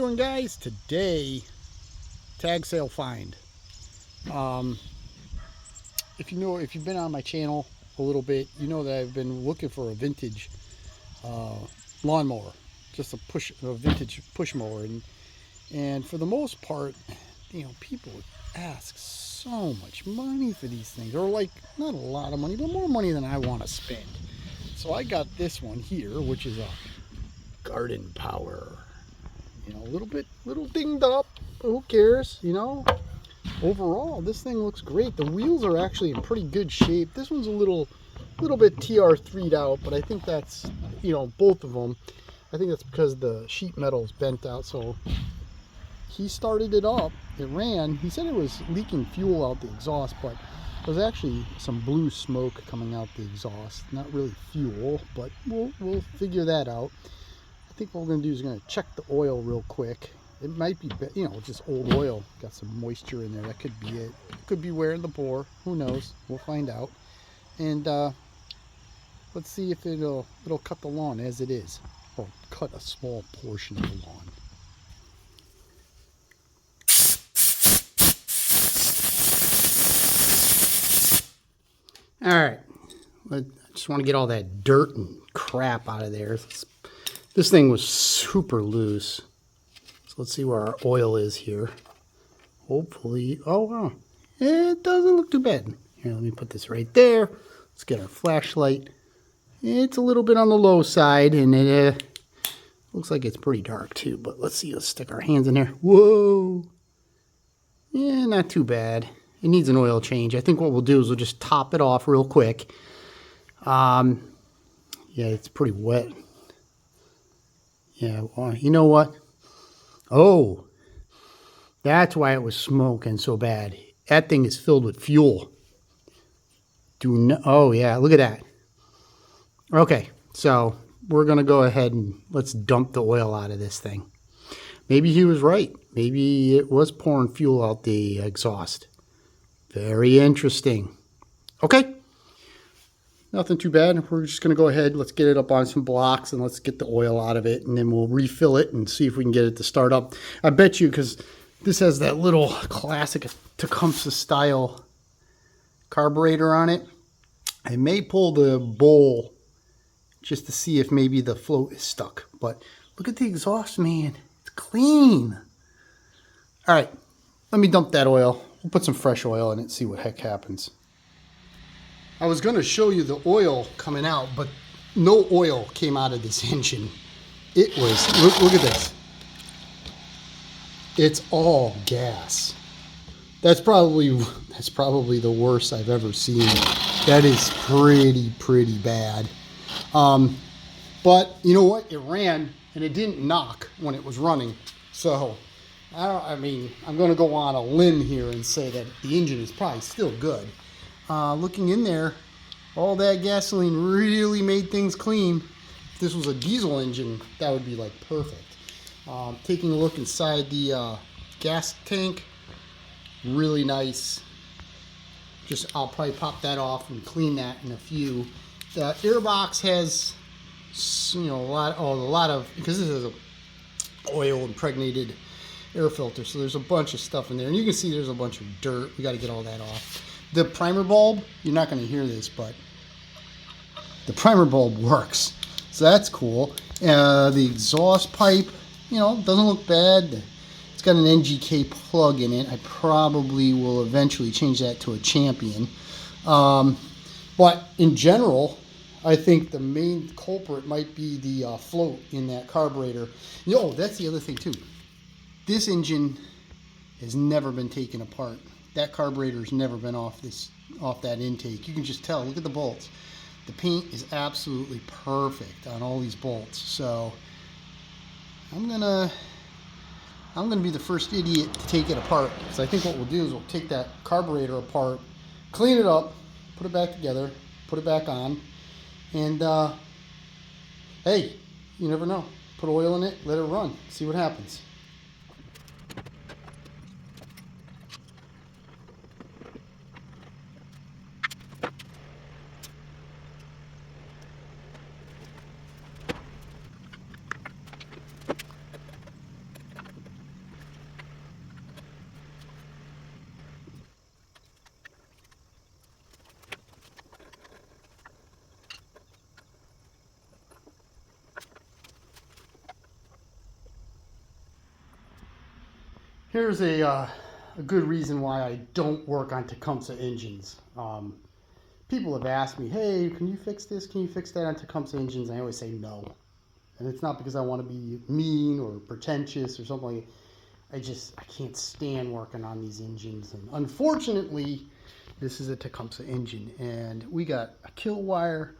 doing, guys? Today, tag sale find. If you've been on my channel a little bit, you know that I've been looking for a vintage lawnmower, just a vintage push mower, and for the most part, people ask so much money for these things, or like not a lot of money, but more money than I want to spend. So I got this one here, which is a Garden Power. Little dinged up, but who cares, Overall, this thing looks great. The wheels are actually in pretty good shape. This one's a little bit TR3'd out, but I think that's, both of them. I think that's because the sheet metal's bent out. So he started it up, it ran. He said it was leaking fuel out the exhaust, but there's actually some blue smoke coming out the exhaust. Not really fuel, but we'll figure that out. I think what we're going to do is we're going to check the oil real quick. It might be, just old oil. Got some moisture in there. That could be it. It could be wearing the bore. Who knows? We'll find out. And let's see if it'll cut the lawn as it is, or cut a small portion of the lawn. All right. I just want to get all that dirt and crap out of there. This thing was super loose. So let's see where our oil is here. Hopefully, oh wow, it doesn't look too bad. Here, let me put this right there. Let's get our flashlight. It's a little bit on the low side, and it looks like it's pretty dark too, but let's see, let's stick our hands in there. Whoa. Yeah, not too bad. It needs an oil change. I think what we'll do is we'll just top it off real quick. Yeah, it's pretty wet. Yeah, well, you know what? Oh, that's why it was smoking so bad. That thing is filled with fuel. Oh yeah, look at that. Okay, so we're gonna go ahead and let's dump the oil out of this thing. Maybe he was right. Maybe it was pouring fuel out the exhaust. Very interesting. Okay. Nothing too bad. We're just going to go ahead. Let's get it up on some blocks and let's get the oil out of it. And then we'll refill it and see if we can get it to start up. I bet you, because this has that little classic Tecumseh style carburetor on it, I may pull the bowl just to see if maybe the float is stuck. But look at the exhaust, man. It's clean. All right. Let me dump that oil. We'll put some fresh oil in it and see what heck happens. I was going to show you the oil coming out, but no oil came out of this engine. It was, look at this. It's all gas. That's probably the worst I've ever seen. That is pretty bad. But you know what? It ran and it didn't knock when it was running. So I'm going to go on a limb here and say that the engine is probably still good. Looking in there, all that gasoline really made things clean. If this was a diesel engine, that would be like perfect. Taking a look inside the gas tank, really nice. I'll probably pop that off and clean that in a few. The airbox has, a lot of, because this is a oil impregnated air filter, so there's a bunch of stuff in there, and you can see there's a bunch of dirt. We got to get all that off. The primer bulb, you're not going to hear this, but the primer bulb works, so that's cool. The exhaust pipe, doesn't look bad. It's got an NGK plug in it. I probably will eventually change that to a Champion. But in general, I think the main culprit might be the float in that carburetor. That's the other thing too. This engine has never been taken apart. That carburetor's never been off that intake. You can just tell. Look at the bolts. The paint is absolutely perfect on all these bolts. So I'm gonna be the first idiot to take it apart. So I think what we'll do is we'll take that carburetor apart, clean it up, put it back together, put it back on, and hey, you never know. Put oil in it, let it run, see what happens. Here's a good reason why I don't work on Tecumseh engines. People have asked me, hey, can you fix this? Can you fix that on Tecumseh engines? And I always say no. And it's not because I want to be mean or pretentious or something like that. I can't stand working on these engines. And unfortunately, this is a Tecumseh engine. And we got a kill wire.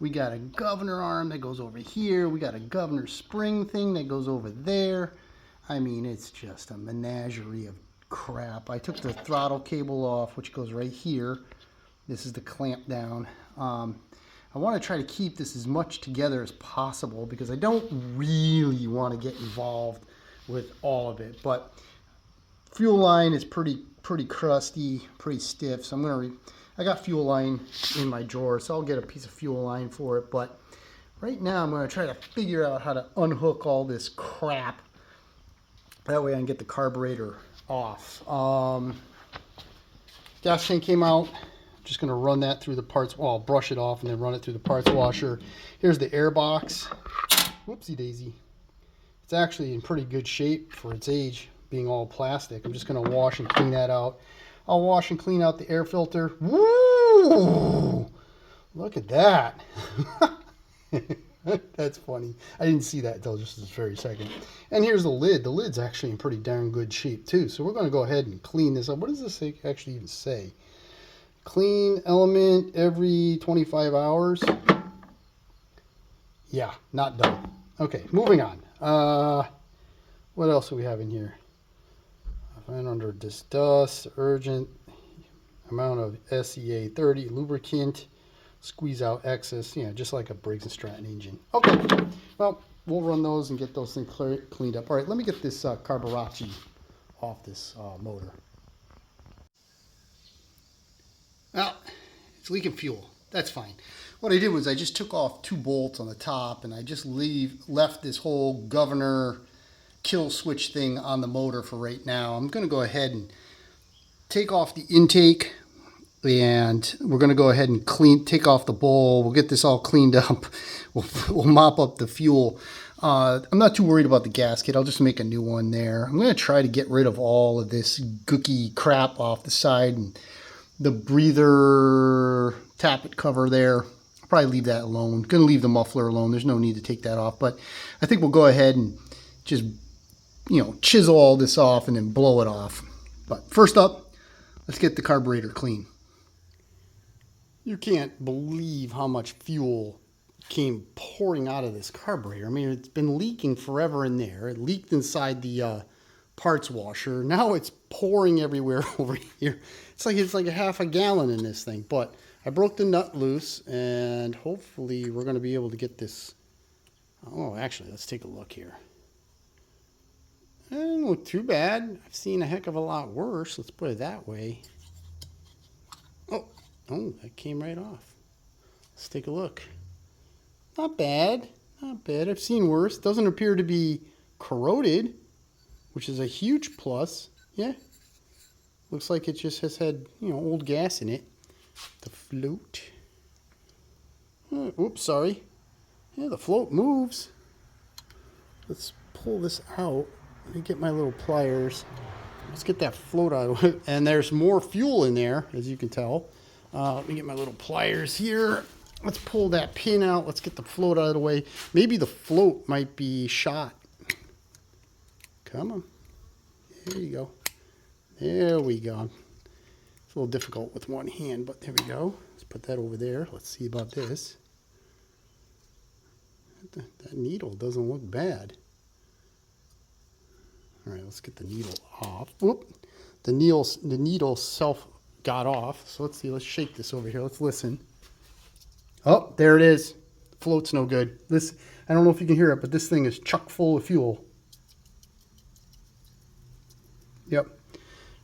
We got a governor arm that goes over here. We got a governor spring thing that goes over there. I mean, it's just a menagerie of crap. I took the throttle cable off, which goes right here. This is the clamp down. I want to try to keep this as much together as possible because I don't really want to get involved with all of it. But fuel line is pretty crusty, pretty stiff. So I got fuel line in my drawer, so I'll get a piece of fuel line for it. But right now I'm going to try to figure out how to unhook all this crap. That way I can get the carburetor off. Gas tank came out. Just going to run that through the parts. Well, I'll brush it off and then run it through the parts washer. Here's the air box. Whoopsie daisy. It's actually in pretty good shape for its age, being all plastic. I'm just going to wash and clean that out. I'll wash and clean out the air filter. Woo! Look at that. That's funny. I didn't see that until just this very second. And here's the lid. The lid's actually in pretty darn good shape too. So we're going to go ahead and clean this up. What does this actually even say? Clean element every 25 hours. Yeah, not done. Okay, moving on. What else do we have in here? I find under this dust, urgent amount of SEA 30 lubricant. Squeeze out excess, just like a Briggs & Stratton engine. Okay, well, we'll run those and get those things cleaned up. All right, let me get this carburetor off this motor. Well, it's leaking fuel. That's fine. What I did was I just took off 2 bolts on the top, and I just left this whole governor kill switch thing on the motor for right now. I'm going to go ahead and take off the intake. And we're going to go ahead and take off the bowl. We'll get this all cleaned up. We'll mop up the fuel. I'm not too worried about the gasket. I'll just make a new one there. I'm going to try to get rid of all of this gooky crap off the side and the breather tappet cover there. I'll probably leave that alone. Going to leave the muffler alone. There's no need to take that off. But I think we'll go ahead and just, chisel all this off and then blow it off. But first up, let's get the carburetor clean. You can't believe how much fuel came pouring out of this carburetor. I mean, it's been leaking forever in there. It leaked inside the parts washer. Now it's pouring everywhere over here. It's like a half a gallon in this thing. But I broke the nut loose, and hopefully we're going to be able to get this. Oh, actually, let's take a look here. It doesn't look too bad. I've seen a heck of a lot worse. Let's put it that way. Oh, that came right off. Let's take a look. Not bad. Not bad. I've seen worse. Doesn't appear to be corroded, which is a huge plus. Yeah. Looks like it just has had, old gas in it. The float. Oops, sorry. Yeah, the float moves. Let's pull this out. Let me get my little pliers. Let's get that float out. And there's more fuel in there, as you can tell. Let me get my little pliers here. Let's pull that pin out. Let's get the float out of the way. Maybe the float might be shot. Come on. There you go. There we go. It's a little difficult with one hand, but there we go. Let's put that over there. Let's see about this. That needle doesn't look bad. All right, let's get the needle off. Whoop. The needle self got off. So let's see. Let's shake this over here. Let's listen. Oh, there it is. The float's no good. This, I don't know if you can hear it, but this thing is chock full of fuel. Yep.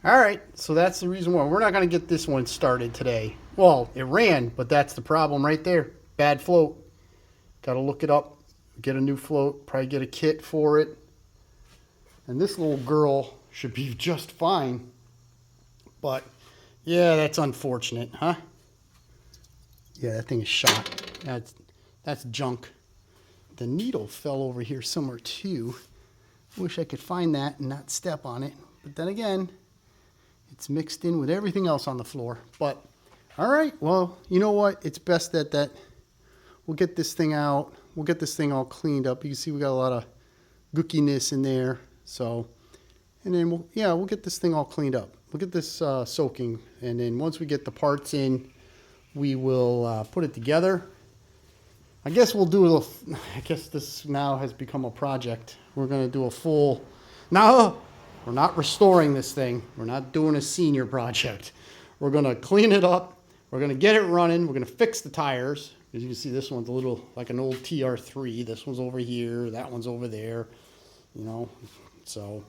All right. So that's the reason why we're not going to get this one started today. Well, it ran, but that's the problem right there. Bad float. Got to look it up. Get a new float. Probably get a kit for it. And this little girl should be just fine. But yeah, that's unfortunate, huh? Yeah, that thing is shot. That's junk. The needle fell over here somewhere too. Wish I could find that and not step on it. But then again, it's mixed in with everything else on the floor. But, all right, well, you know what? It's best that we'll get this thing out. We'll get this thing all cleaned up. You can see we got a lot of gookiness in there. So, and then we'll get this thing all cleaned up. We'll get this soaking. And then once we get the parts in, we will put it together. I guess we'll do I guess this now has become a project. We're going to do a full, no, we're not restoring this thing. We're not doing a senior project. We're going to clean it up. We're going to get it running. We're going to fix the tires. As you can see, this one's a little like an old TR3. This one's over here. That one's over there, you know, so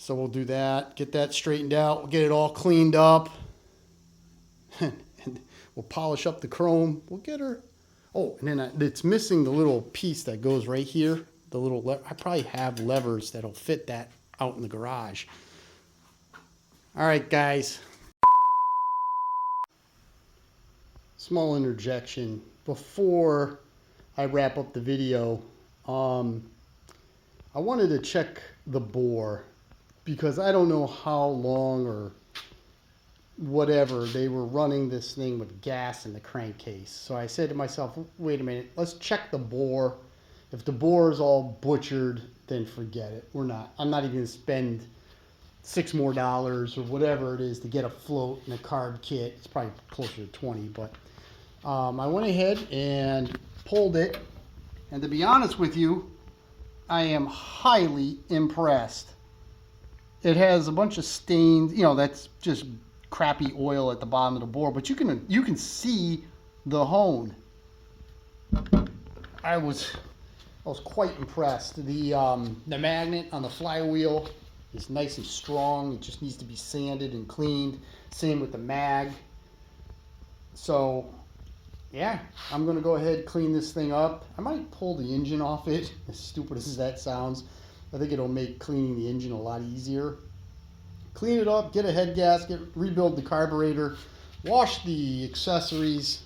we'll do that, get that straightened out. We'll get it all cleaned up. And we'll polish up the chrome. We'll get her. Oh, and then it's missing the little piece that goes right here. The little I probably have levers that'll fit that out in the garage. All right, guys. Small interjection before I wrap up the video. I wanted to check the bore because I don't know how long or whatever they were running this thing with gas in the crankcase. So I said to myself, wait a minute, let's check the bore. If the bore is all butchered, then forget it. I'm not even going to spend $6 more or whatever it is to get a float and a carb kit. It's probably closer to 20, but I went ahead and pulled it. And to be honest with you, I am highly impressed. It has a bunch of stains, you know, that's just crappy oil at the bottom of the bore, but you can see the hone. I was quite impressed. The magnet on the flywheel is nice and strong. It just needs to be sanded and cleaned. Same with the mag. So yeah, I'm gonna go ahead and clean this thing up. I might pull the engine off it, as stupid as that sounds. I think it'll make cleaning the engine a lot easier. Clean it up, get a head gasket, rebuild the carburetor, wash the accessories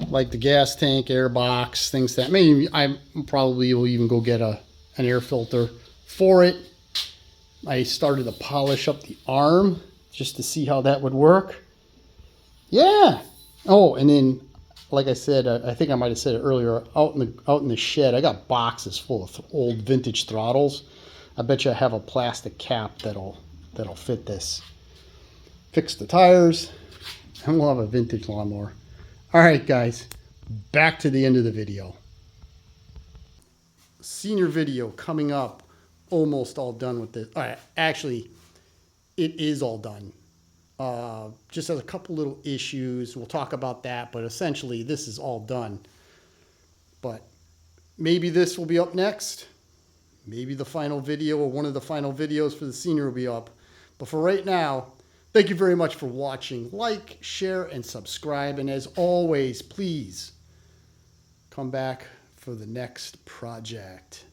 like the gas tank, air box, things that maybe I probably will even go get an air filter for it. I started to polish up the arm just to see how that would work. Yeah. Oh, and then like I said, I think I might have said it earlier, out in the shed, I got boxes full of old vintage throttles. I bet you I have a plastic cap that'll fit this. Fix the tires, and we'll have a vintage lawnmower. All right, guys, back to the end of the video. Senior video coming up, almost all done with this. All right, actually, it is all done. Just has a couple little issues. We'll talk about that, but essentially this is all done. But maybe this will be up next. Maybe the final video or one of the final videos for the senior will be up. But for right now, thank you very much for watching. Like, share, and subscribe. And as always, please come back for the next project.